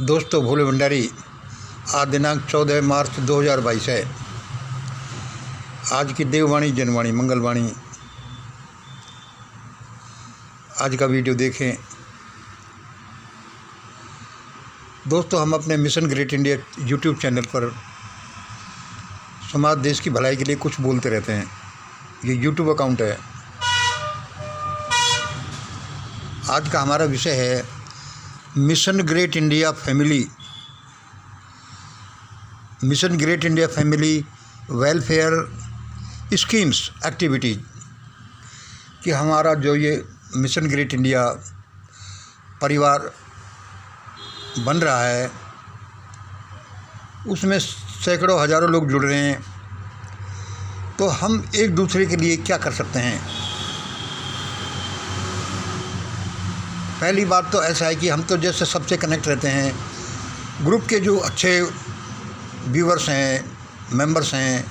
दोस्तों, भोले भंडारी। आज दिनांक 14 मार्च 2022 है। आज की देववाणी, जनवाणी, मंगलवाणी आज का वीडियो देखें। दोस्तों, हम अपने mission great India YouTube channel पर समाज देश की भलाई के लिए कुछ बोलते रहते हैं। ये यूट्यूब अकाउंट है। आज का हमारा विषय है mission great India family. Mission great India family welfare schemes activities कि हमारा जो ये मिशन ग्रेट इंडिया परिवार बन रहा है, उसमें सैकड़ों हज़ारों लोग जुड़ रहे हैं। तो हम एक दूसरे के लिए क्या कर सकते हैं? पहली बात तो ऐसा है कि हम तो जैसे सबसे कनेक्ट रहते हैं। ग्रुप के जो अच्छे व्यूअर्स हैं, मेंबर्स हैं,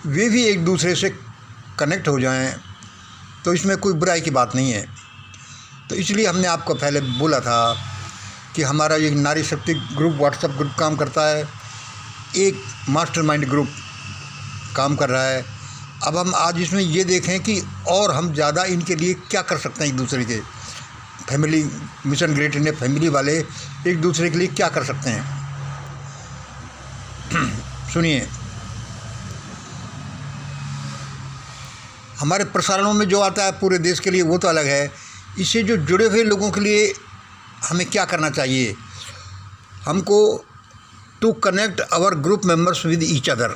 वे भी एक दूसरे से कनेक्ट हो जाएं, तो इसमें कोई बुराई की बात नहीं है। तो इसलिए हमने आपको पहले बोला था कि हमारा ये नारी शक्ति ग्रुप, व्हाट्सएप ग्रुप काम करता है, एक मास्टरमाइंड ग्रुप काम कर रहा है। अब हम आज इसमें ये देखें कि और हम ज़्यादा इनके लिए क्या कर सकते हैं। एक दूसरे के family, mission great India family वाले एक दूसरे के लिए क्या कर सकते हैं, सुनिए। हमारे प्रसारणों में जो आता है पूरे देश के लिए वो तो अलग है। इससे जो जुड़े हुए लोगों के लिए हमें क्या करना चाहिए? हमको to connect our group members with each other.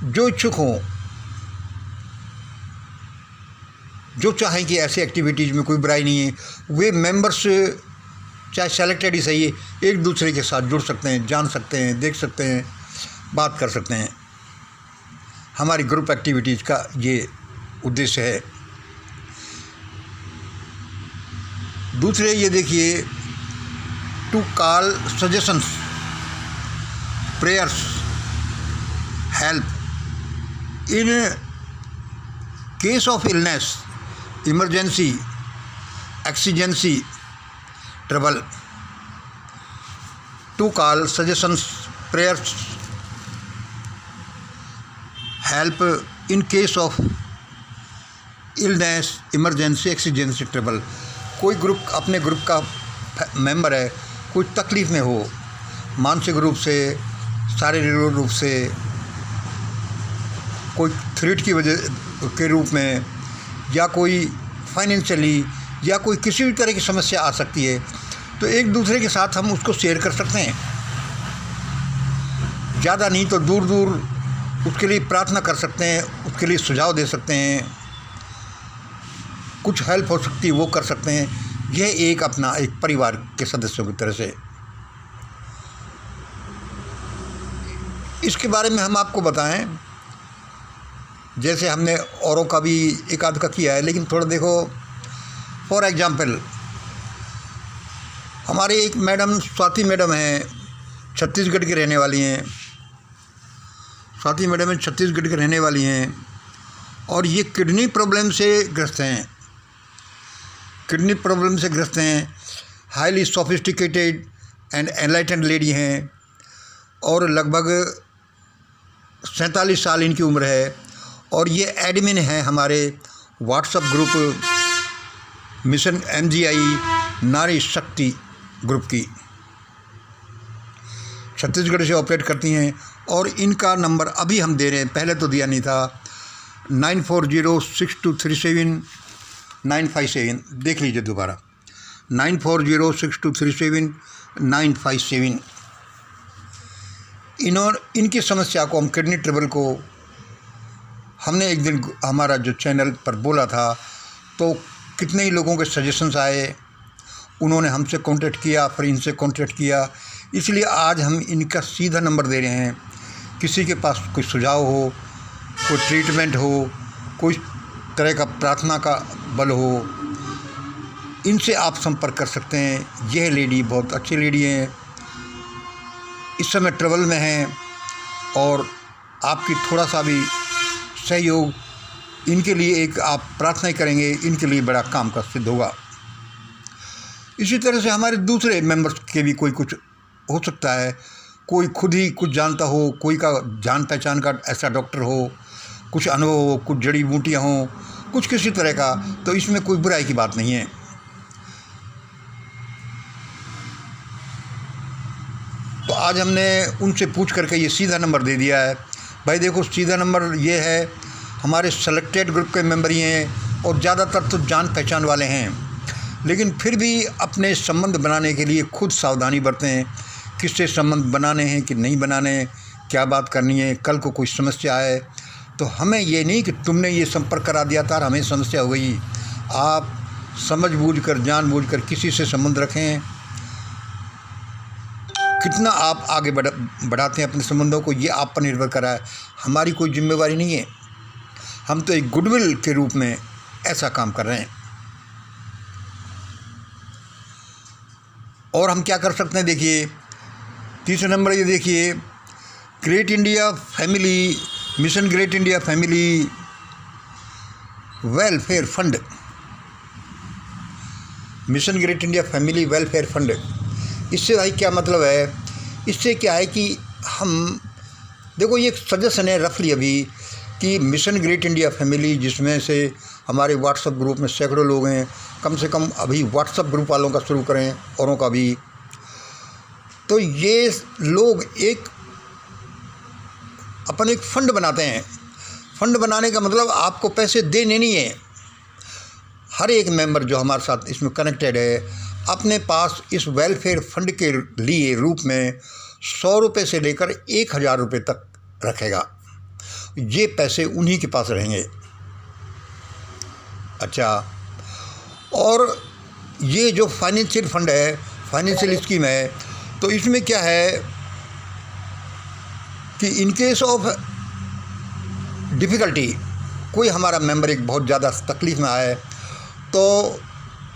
जो इच्छुक हों, जो चाहें कि ऐसे एक्टिविटीज़ में कोई बुराई नहीं है, वे मेंबर्स चाहे सेलेक्टेड ही सही है, एक दूसरे के साथ जुड़ सकते हैं, जान सकते हैं, देख सकते हैं, बात कर सकते हैं। हमारी ग्रुप एक्टिविटीज़ का ये उद्देश्य है। दूसरे ये देखिए, to call suggestions, prayers, help in case of illness, emergency, exigency, trouble. To call suggestions, prayers, help in case of illness, emergency, exigency, trouble. कोई ग्रुप, अपने ग्रुप का मेंबर है, कोई तकलीफ़ में हो, मानसिक रूप से, शारीरिक रूप से, कोई थ्रेट की वजह के रूप में, या कोई फाइनेंशियली, या कोई किसी भी तरह की समस्या आ सकती है, तो एक दूसरे के साथ हम उसको शेयर कर सकते हैं। ज़्यादा नहीं तो दूर दूर उसके लिए प्रार्थना कर सकते हैं, उसके लिए सुझाव दे सकते हैं, कुछ हेल्प हो सकती है वो कर सकते हैं। यह एक अपना एक परिवार के सदस्यों की तरह से। इसके बारे में हम आपको बताएं, जैसे हमने औरों का भी एक आध का किया है, लेकिन थोड़ा देखो। फॉर एग्जांपल, हमारे एक मैडम, स्वाति मैडम हैं, छत्तीसगढ़ की रहने वाली हैं। स्वाति मैडम हैं, छत्तीसगढ़ की रहने वाली हैं, और ये किडनी प्रॉब्लम से ग्रस्त हैं। किडनी प्रॉब्लम से ग्रस्त हैं। Highly sophisticated and enlightened lady हैं, और लगभग 47 साल इनकी उम्र है, और ये एडमिन है हमारे व्हाट्सएप ग्रुप मिशन MGI नारी शक्ति ग्रुप की। छत्तीसगढ़ से ऑपरेट करती हैं, और इनका नंबर अभी हम दे रहे हैं, पहले तो दिया नहीं था। 9406237957। देख लीजिए दोबारा, 9406237957। इनकी समस्या को, हम किडनी ट्रबल को, हमने एक दिन हमारा जो चैनल पर बोला था, तो कितने ही लोगों के सजेशंस आए, उन्होंने हमसे कांटेक्ट किया, फिर इनसे कांटेक्ट किया। इसलिए आज हम इनका सीधा नंबर दे रहे हैं। किसी के पास कोई सुझाव हो, कोई ट्रीटमेंट हो, कोई तरह का प्रार्थना का बल हो, इनसे आप संपर्क कर सकते हैं। यह लेडी बहुत अच्छी लेडी हैं, इस समय ट्रबल में हैं, और आपकी थोड़ा सा भी सहयोग इनके लिए, एक आप प्रार्थना करेंगे, इनके लिए बड़ा काम का सिद्ध होगा। इसी तरह से हमारे दूसरे मेंबर्स के भी कोई कुछ हो सकता है, कोई खुद ही कुछ जानता हो, कोई का जान पहचान का ऐसा डॉक्टर हो, कुछ अनुभव हो, कुछ जड़ी बूटियाँ हों, कुछ किसी तरह का, तो इसमें कोई बुराई की बात नहीं है। तो आज हमने उनसे पूछ करके ये सीधा नंबर दे दिया है। भाई देखो, सीधा नंबर ये है, हमारे सेलेक्टेड ग्रुप के मेंबर ही हैं और ज़्यादातर तो जान पहचान वाले हैं, लेकिन फिर भी अपने संबंध बनाने के लिए खुद सावधानी बरतें, किससे संबंध बनाने हैं कि नहीं बनाने, क्या बात करनी है। कल को कोई समस्या आए तो हमें ये नहीं कि तुमने ये संपर्क करा दिया था और हमें समस्या हो गई। आप समझ बूझ कर, जान बूझ कर किसी से संबंध रखें। कितना आप आगे बढ़ाते हैं अपने संबंधों को, ये आप पर निर्भर करा है, हमारी कोई जिम्मेवारी नहीं है। हम तो एक गुडविल के रूप में ऐसा काम कर रहे हैं। और हम क्या कर सकते हैं, देखिए तीसरा नंबर ये देखिए, great India family mission, great India family welfare fund, mission great India family welfare fund. इससे भाई क्या मतलब है, इससे क्या है कि हम देखो, ये सजेशन है रफली अभी कि मिशन ग्रेट इंडिया फैमिली, जिसमें से हमारे व्हाट्सएप ग्रुप में सैकड़ों लोग हैं, कम से कम अभी व्हाट्सएप ग्रुप वालों का शुरू करें, औरों का भी। तो ये लोग एक अपन एक फ़ंड बनाते हैं। फ़ंड बनाने का मतलब आपको पैसे देने नहीं है। हर एक मेंबर जो हमारे साथ इसमें कनेक्टेड है, अपने पास इस वेलफेयर फंड के लिए रूप में 100 रुपये से लेकर 1000 रुपये तक रखेगा। ये पैसे उन्हीं के पास रहेंगे। अच्छा, और ये जो फाइनेंशियल फंड है, फाइनेंशियल स्कीम है, तो इसमें क्या है कि इन केस ऑफ डिफ़िकल्टी, कोई हमारा मेंबर एक बहुत ज़्यादा तकलीफ़ में आए, तो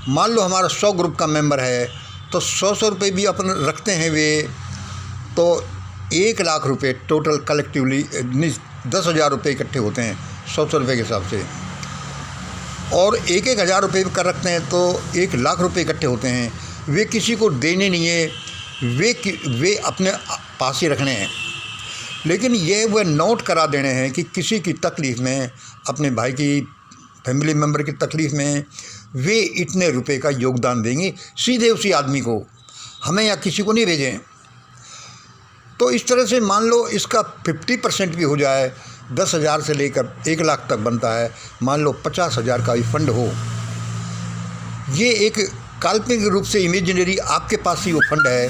मान लो हमारा 100 ग्रुप का मेंबर है, तो 100 रुपये भी अपन रखते हैं वे, तो 1 लाख रुपये टोटल कलेक्टिवली 10,000 रुपये इकट्ठे होते हैं 100 रुपये के हिसाब से। और 1-1 हज़ार रुपये कर रखते हैं तो 1 लाख रुपये इकट्ठे होते हैं। वे किसी को देने नहीं है, वे अपने पास ही रखने हैं। लेकिन ये वे नोट करा देने हैं कि किसी की तकलीफ़ में, अपने भाई की फैमिली मेम्बर की तकलीफ़ में वे इतने रुपए का योगदान देंगे, सीधे उसी आदमी को, हमें या किसी को नहीं भेजें। तो इस तरह से मान लो इसका 50% भी हो जाए, 10,000 से लेकर 1 लाख तक बनता है, मान लो 50,000 का भी फंड हो। ये एक काल्पनिक रूप से इमेजिनरी आपके पास ही वो फंड है।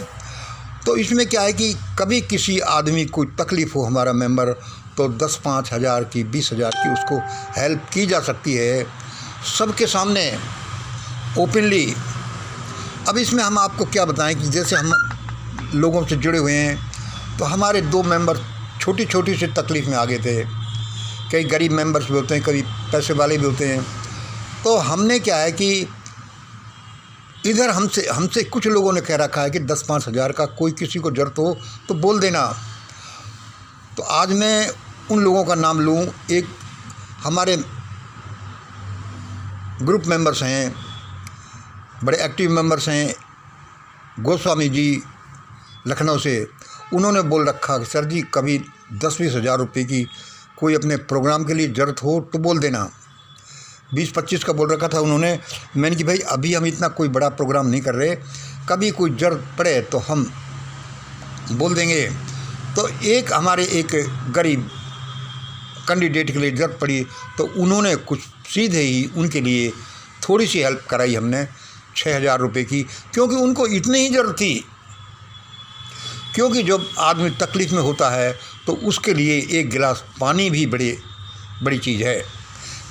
तो इसमें क्या है कि कभी किसी आदमी को तकलीफ़ हो, हमारा मेंबर, तो 10-5 हज़ार की, 20,000 की उसको हेल्प की जा सकती है, सबके सामने ओपनली। अब इसमें हम आपको क्या बताएं कि जैसे हम लोगों से जुड़े हुए हैं, तो हमारे 2 मेंबर छोटी छोटी सी तकलीफ़ में आ गए थे। कई गरीब मेंबर्स भी होते हैं, कभी पैसे वाले भी होते हैं। तो हमने क्या है कि इधर हमसे कुछ लोगों ने कह रखा है कि 10-5 हज़ार का कोई किसी को ज़रूरत हो तो बोल देना। तो आज मैं उन लोगों का नाम लूँ। एक हमारे ग्रुप मेंबर्स हैं, बड़े एक्टिव मेंबर्स हैं, गोस्वामी जी लखनऊ से। उन्होंने बोल रखा कि सर जी, कभी 10-20 हज़ार रुपये की कोई अपने प्रोग्राम के लिए ज़रूरत हो तो बोल देना। 20-25 का बोल रखा था उन्होंने। मैंने कि भाई अभी हम इतना कोई बड़ा प्रोग्राम नहीं कर रहे, कभी कोई ज़रूरत पड़े तो हम बोल देंगे। तो एक हमारे एक गरीब कैंडिडेट के लिए ज़रूरत पड़ी, तो उन्होंने कुछ सीधे ही उनके लिए थोड़ी सी हेल्प कराई हमने 6,000 रुपये की, क्योंकि उनको इतनी ही ज़रूरत थी। क्योंकि जब आदमी तकलीफ़ में होता है तो उसके लिए एक गिलास पानी भी बड़ी चीज़ है।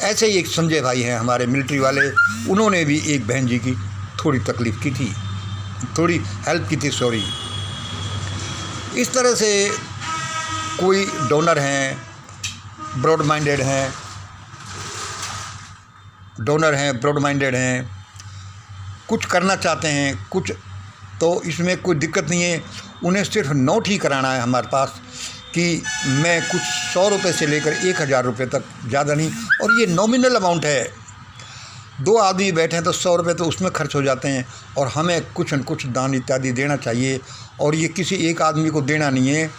ऐसे ही एक संजय भाई हैं हमारे मिलिट्री वाले, उन्होंने भी एक बहन जी की थोड़ी तकलीफ़ की थी, थोड़ी हेल्प की थी, सॉरी। इस तरह से कोई डोनर हैं, ब्रॉड माइंडेड हैं, कुछ करना चाहते हैं कुछ, तो इसमें कोई दिक्कत नहीं है। उन्हें सिर्फ नोट ही कराना है हमारे पास कि मैं कुछ 100 रुपये से लेकर 1,000 रुपये तक, ज़्यादा नहीं। और ये नॉमिनल अमाउंट है। 2 आदमी बैठे हैं तो 100 रुपये तो उसमें खर्च हो जाते हैं, और हमें कुछ न कुछ दान इत्यादि देना चाहिए। और ये किसी एक आदमी को देना नहीं है,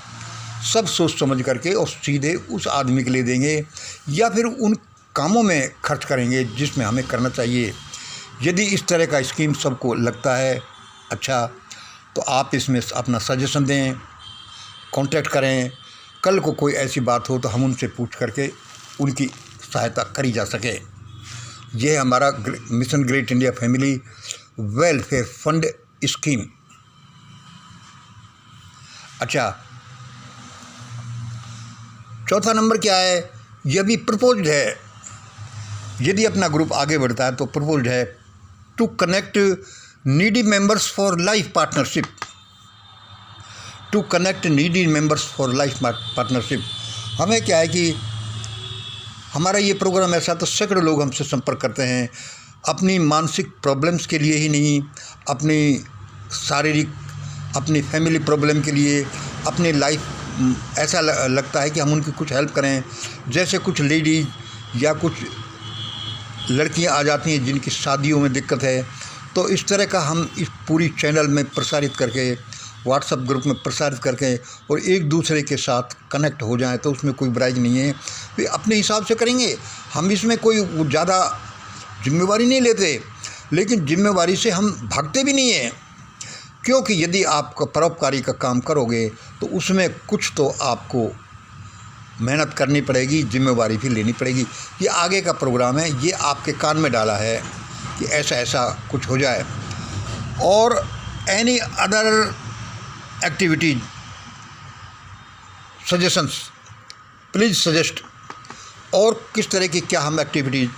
सब सोच समझ करके और सीधे उस आदमी के लिए देंगे या फिर उन कामों में खर्च करेंगे जिसमें हमें करना चाहिए। यदि इस तरह का स्कीम सबको लगता है अच्छा, तो आप इसमें अपना सजेशन दें, कांटेक्ट करें। कल को कोई ऐसी बात हो तो हम उनसे पूछ करके उनकी सहायता करी जा सके। यह हमारा mission great India family welfare fund scheme. अच्छा, चौथा नंबर क्या है? यह भी प्रपोज्ड है। यदि अपना ग्रुप आगे बढ़ता है तो प्रपोज्ड है to connect needy members for life partnership. To connect needy members for life partnership. हमें क्या है कि हमारा ये प्रोग्राम ऐसा तो सैकड़ों लोग हमसे संपर्क करते हैं, अपनी मानसिक प्रॉब्लम्स के लिए ही नहीं, अपनी शारीरिक, अपनी फैमिली प्रॉब्लम के लिए, अपनी लाइफ ऐसा लगता है कि हम उनकी कुछ हेल्प करें। जैसे कुछ लेडीज या कुछ लड़कियां आ जाती हैं जिनकी शादियों में दिक्कत है, तो इस तरह का हम इस पूरी चैनल में प्रसारित करके, व्हाट्सएप ग्रुप में प्रसारित करके और एक दूसरे के साथ कनेक्ट हो जाएं तो उसमें कोई बुराई नहीं है। वे अपने हिसाब से करेंगे, हम इसमें कोई ज़्यादा जिम्मेवारी नहीं लेते, लेकिन जिम्मेवारी से हम भागते भी नहीं हैं, क्योंकि यदि आप परोपकारी का काम करोगे तो उसमें कुछ तो आपको मेहनत करनी पड़ेगी, जिम्मेवारी भी लेनी पड़ेगी। ये आगे का प्रोग्राम है, ये आपके कान में डाला है कि ऐसा ऐसा कुछ हो जाए। और any other activities suggestions please suggest, और किस तरह की क्या हम एक्टिविटीज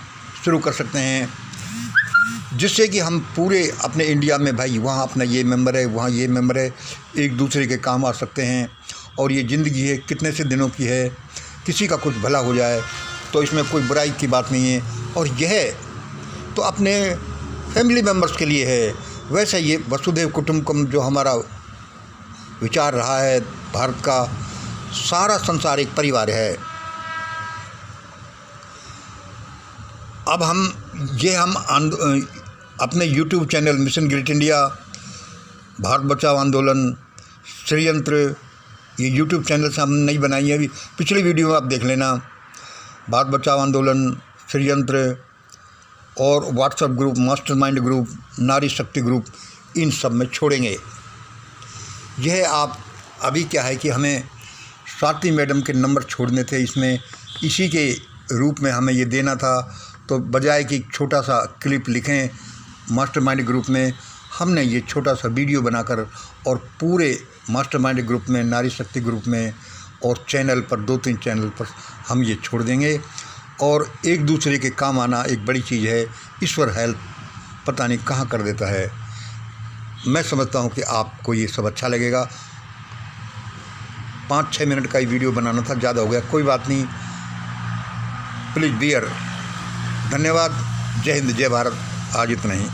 शुरू कर सकते हैं जिससे कि हम पूरे अपने इंडिया में, भाई वहाँ अपना ये मेंबर है, वहाँ ये मेंबर है, एक दूसरे के काम आ सकते हैं। और ये ज़िंदगी है, कितने से दिनों की है, किसी का कुछ भला हो जाए तो इसमें कोई बुराई की बात नहीं है। और यह तो अपने फैमिली मेंबर्स के लिए है। वैसे ये वसुधैव कुटुंबकम जो हमारा विचार रहा है, भारत का सारा संसार एक परिवार है। अब हम अपने YouTube channel mission great India, Bharat बचाओ आंदोलन, षड्यंत्र, ये YouTube चैनल से हम नहीं बनाई है। अभी पिछली वीडियो में आप देख लेना, भारत बचाओ आंदोलन, षड्यंत्र और व्हाट्सएप ग्रुप, मास्टरमाइंड ग्रुप, नारी शक्ति ग्रुप, इन सब में छोड़ेंगे। यह आप अभी क्या है कि हमें स्वाति मैडम के नंबर छोड़ने थे, इसमें इसी के रूप में हमें ये देना था। तो बजाय कि छोटा सा क्लिप लिखें मास्टरमाइंड ग्रुप में, हमने ये छोटा सा वीडियो बनाकर और पूरे मास्टरमाइंड ग्रुप में, नारी शक्ति ग्रुप में और चैनल पर 2-3 चैनल पर हम ये छोड़ देंगे। और एक दूसरे के काम आना एक बड़ी चीज़ है। ईश्वर हेल्प पता नहीं कहाँ कर देता है। मैं समझता हूँ कि आपको ये सब अच्छा लगेगा। 5-6 मिनट का ही वीडियो बनाना था, ज़्यादा हो गया, कोई बात नहीं, प्लीज़ बियर। धन्यवाद। जय हिंद, जय भारत। आज इतना ही।